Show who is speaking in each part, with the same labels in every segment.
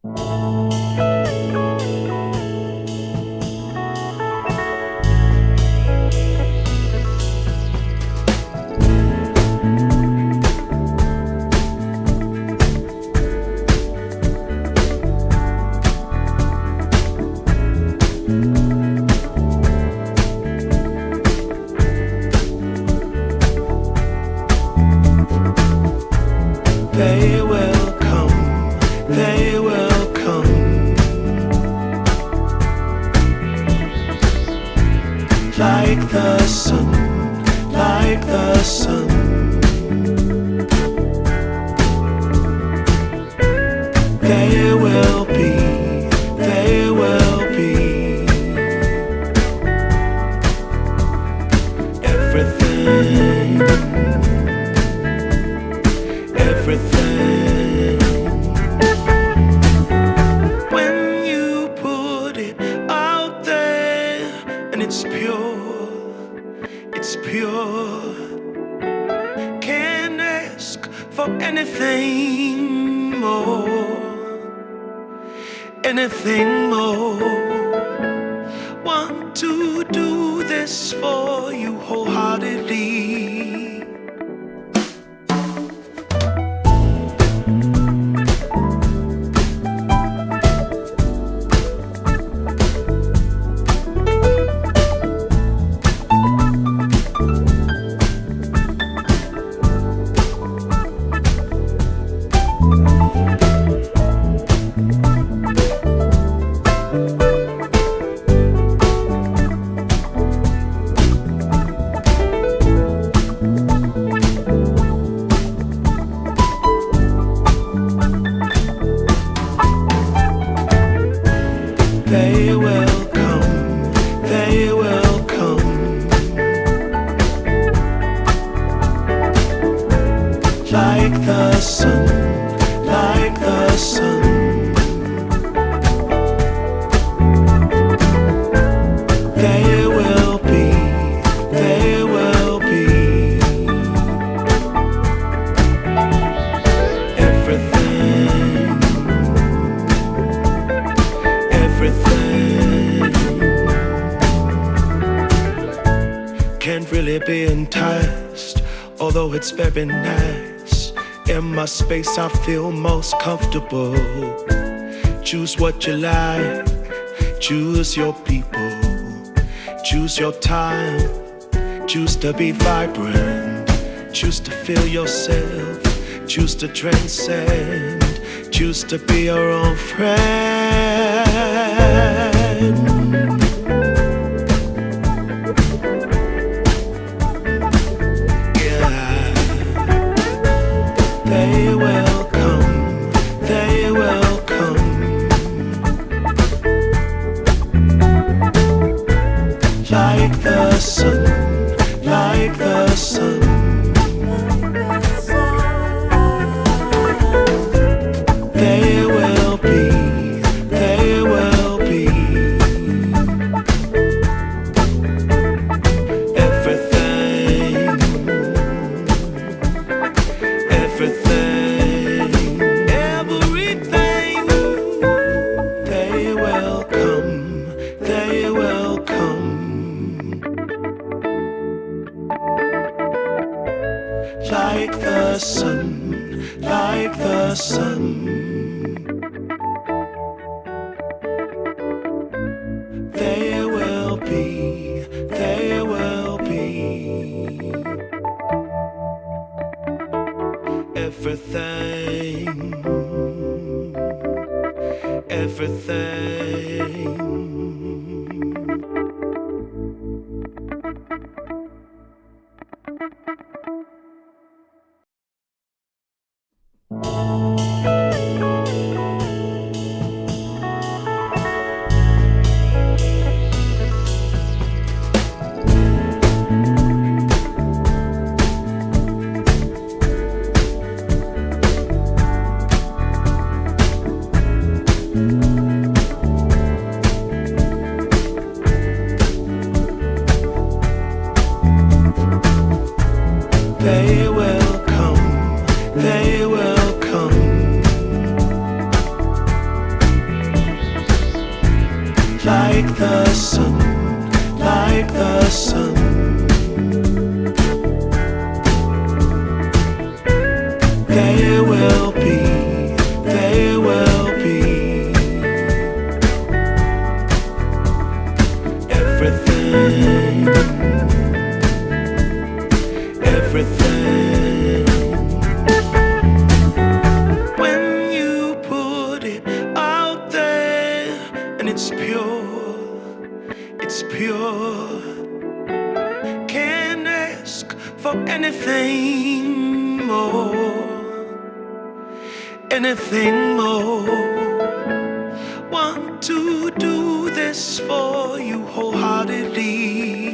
Speaker 1: They will come, they will come, like the sun, like the sun. They will be, they will be everything, everything. When you put it out there and it's pure, it's pure. Can't ask for anything more, anything more. Want to do this for you wholeheartedly. They will come, they will come, like the sun, like the sun. They will be, they will be everything, everything. Can't really be enticed, although it's very nice. In my space I feel most comfortable. Choose what you like, choose your people, choose your time, choose to be vibrant, choose to feel yourself, choose to transcend, choose to be your own friend. Yeah, they will come, they will come, like the sun, like the sun. They will be, they will be everything, everything, everything. They will come, they will come, like the sun, like the sun. They will be, they will be everything, everything. like the sun, like the sun. There will be, there will be everything, everything. When you put it out there and it's pure, it's pure. Can't ask for anything more, anything more. Want to do this for you wholeheartedly.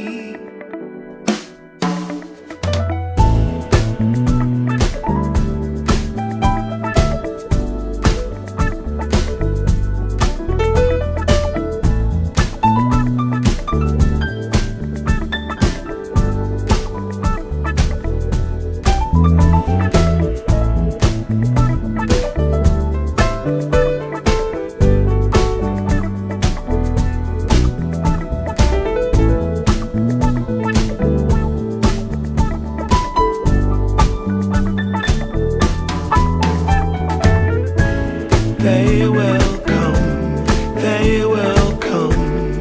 Speaker 1: They will come, they will come,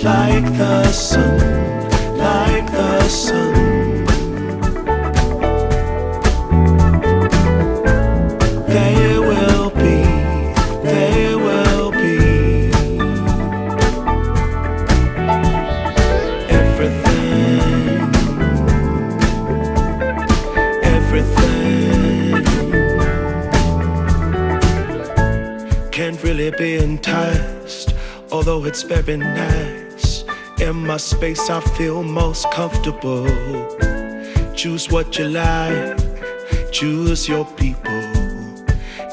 Speaker 1: like the sun, like the sun. There will be, there will be everything, everything. Can't really be enticed, although it's very nice. In my space I feel most comfortable. Choose what you like, choose your people,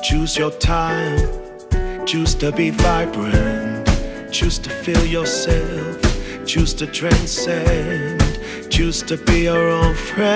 Speaker 1: choose your time, choose to be vibrant, choose to feel yourself, choose to transcend, choose to be your own friend.